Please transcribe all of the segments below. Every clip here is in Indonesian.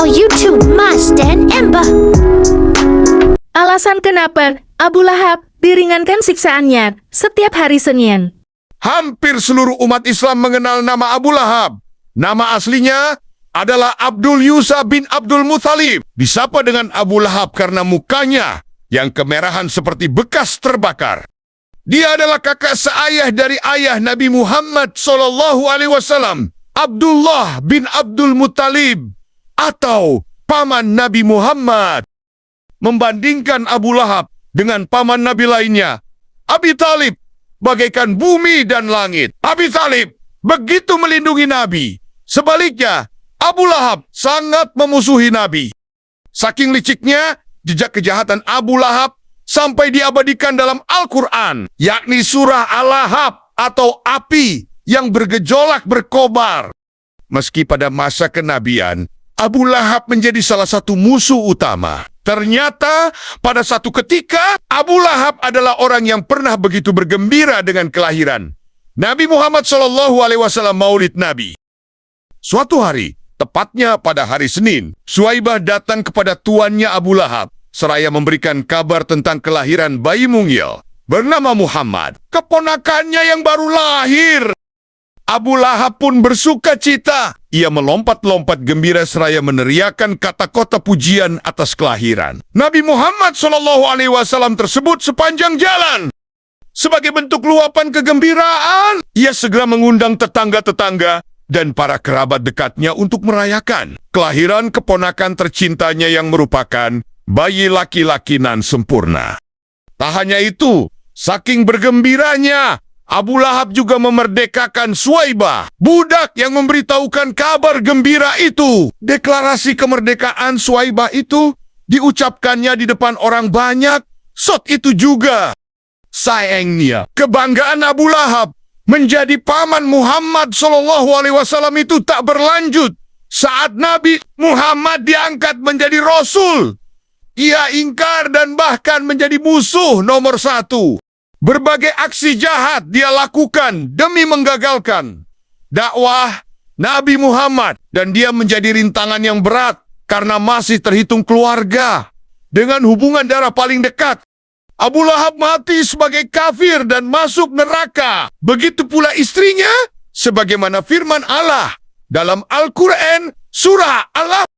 channel YouTube Mas dan Ember. Alasan kenapa Abu Lahab diringankan siksaannya setiap hari Senin. Hampir seluruh umat Islam mengenal nama Abu Lahab. Nama aslinya adalah Abdul Yusa bin Abdul Muthalib. Disapa dengan Abu Lahab karena mukanya yang kemerahan seperti bekas terbakar. Dia adalah kakak seayah dari ayah Nabi Muhammad SAW, Abdullah bin Abdul Muthalib, atau paman Nabi Muhammad. Membandingkan Abu Lahab dengan paman Nabi lainnya, Abi Talib bagaikan bumi dan langit. Abi Talib begitu melindungi Nabi. Sebaliknya, Abu Lahab sangat memusuhi Nabi. Saking liciknya, jejak kejahatan Abu Lahab sampai diabadikan dalam Al-Quran, yakni surah Al-Lahab atau api yang bergejolak berkobar. Meski pada masa kenabian, Abu Lahab menjadi salah satu musuh utama. Ternyata pada satu ketika, Abu Lahab adalah orang yang pernah begitu bergembira dengan kelahiran Nabi Muhammad SAW Maulid Nabi. Suatu hari, tepatnya pada hari Senin, Suwaibah datang kepada tuannya Abu Lahab seraya memberikan kabar tentang kelahiran bayi mungil bernama Muhammad, keponakannya yang baru lahir. Abu Lahab pun bersuka cita. Ia melompat-lompat gembira seraya meneriakkan kata-kata pujian atas kelahiran Nabi Muhammad SAW tersebut sepanjang jalan. Sebagai bentuk luapan kegembiraan, ia segera mengundang tetangga-tetangga dan para kerabat dekatnya untuk merayakan kelahiran keponakan tercintanya yang merupakan bayi laki-laki nan sempurna. Tak hanya itu, saking bergembiranya, Abu Lahab juga memerdekakan Suwaibah, budak yang memberitahukan kabar gembira itu. Deklarasi kemerdekaan Suwaibah itu diucapkannya di depan orang banyak. Saat itu juga, sayangnya, kebanggaan Abu Lahab menjadi paman Muhammad SAW itu tak berlanjut. Saat Nabi Muhammad diangkat menjadi Rasul, ia ingkar dan bahkan menjadi musuh nomor satu. Berbagai aksi jahat dia lakukan demi menggagalkan dakwah Nabi Muhammad. Dan dia menjadi rintangan yang berat karena masih terhitung keluarga dengan hubungan darah paling dekat. Abu Lahab mati sebagai kafir dan masuk neraka. Begitu pula istrinya, sebagaimana firman Allah dalam Al-Quran surah Al-Lahab.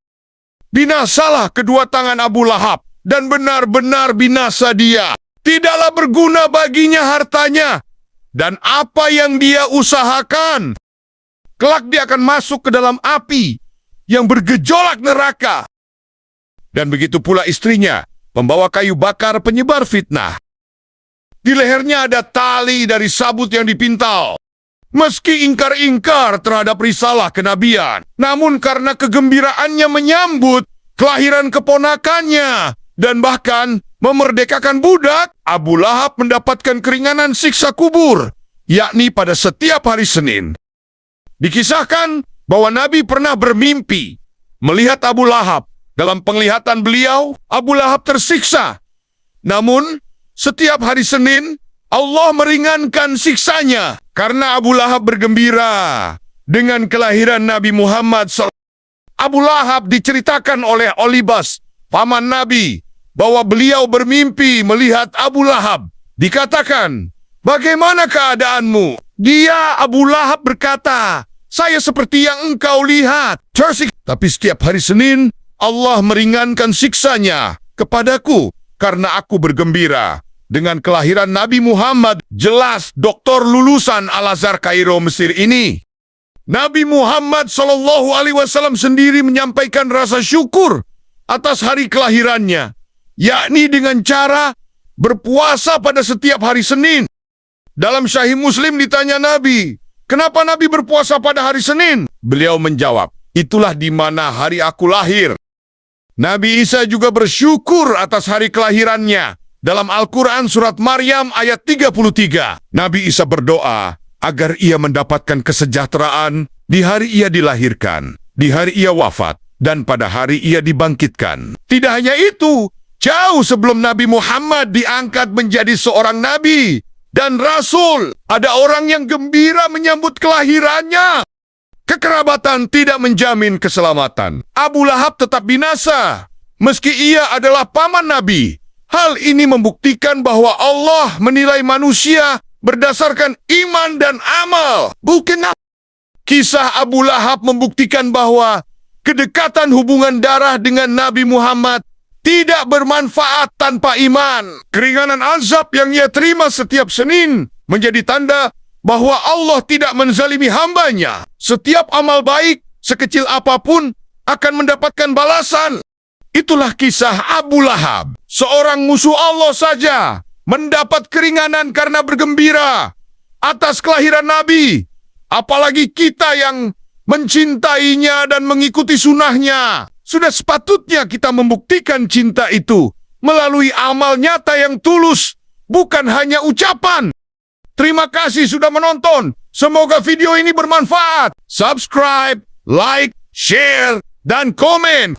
Binasalah kedua tangan Abu Lahab, dan benar-benar binasa dia. Tidaklah berguna baginya hartanya, dan apa yang dia usahakan. Kelak dia akan masuk ke dalam api yang bergejolak neraka. Dan begitu pula istrinya, pembawa kayu bakar penyebar fitnah. Di lehernya ada tali dari sabut yang dipintal. Meski ingkar-ingkar terhadap risalah kenabian, namun karena kegembiraannya menyambut kelahiran keponakannya dan bahkan memerdekakan budak, Abu Lahab mendapatkan keringanan siksa kubur, yakni pada setiap hari Senin. Dikisahkan bahwa Nabi pernah bermimpi melihat Abu Lahab. Dalam penglihatan beliau, Abu Lahab tersiksa. Namun, setiap hari Senin, Allah meringankan siksanya karena Abu Lahab bergembira dengan kelahiran Nabi Muhammad SAW. Abu Lahab diceritakan oleh Olibas, paman Nabi, bahwa beliau bermimpi melihat Abu Lahab. Dikatakan, "Bagaimana keadaanmu?" Dia, Abu Lahab, berkata, "Saya seperti yang engkau lihat, tersiksa." Tapi setiap hari Senin, Allah meringankan siksanya kepadaku karena aku bergembira dengan kelahiran Nabi Muhammad. Jelas doktor lulusan Al-Azhar Kairo Mesir ini. Nabi Muhammad SAW sendiri menyampaikan rasa syukur atas hari kelahirannya, yakni dengan cara berpuasa pada setiap hari Senin. Dalam Sahih Muslim ditanya Nabi, "Kenapa Nabi berpuasa pada hari Senin?" Beliau menjawab, "Itulah di mana hari aku lahir." Nabi Isa juga bersyukur atas hari kelahirannya. Dalam Al-Quran surat Maryam ayat 33, Nabi Isa berdoa agar ia mendapatkan kesejahteraan di hari ia dilahirkan, di hari ia wafat, dan pada hari ia dibangkitkan. Tidak hanya itu, jauh sebelum Nabi Muhammad diangkat menjadi seorang nabi dan rasul, ada orang yang gembira menyambut kelahirannya. Kekerabatan tidak menjamin keselamatan. Abu Lahab tetap binasa, meski ia adalah paman Nabi. Hal ini membuktikan bahwa Allah menilai manusia berdasarkan iman dan amal, bukan. Kisah Abu Lahab membuktikan bahwa kedekatan hubungan darah dengan Nabi Muhammad tidak bermanfaat tanpa iman. Keringanan azab yang ia terima setiap Senin menjadi tanda bahwa Allah tidak menzalimi hambanya. Setiap amal baik, sekecil apapun, akan mendapatkan balasan. Itulah kisah Abu Lahab. Seorang musuh Allah saja mendapat keringanan karena bergembira atas kelahiran Nabi. Apalagi kita yang mencintainya dan mengikuti sunnahnya. Sudah sepatutnya kita membuktikan cinta itu melalui amal nyata yang tulus, bukan hanya ucapan. Terima kasih sudah menonton. Semoga video ini bermanfaat. Subscribe, like, share, dan komen.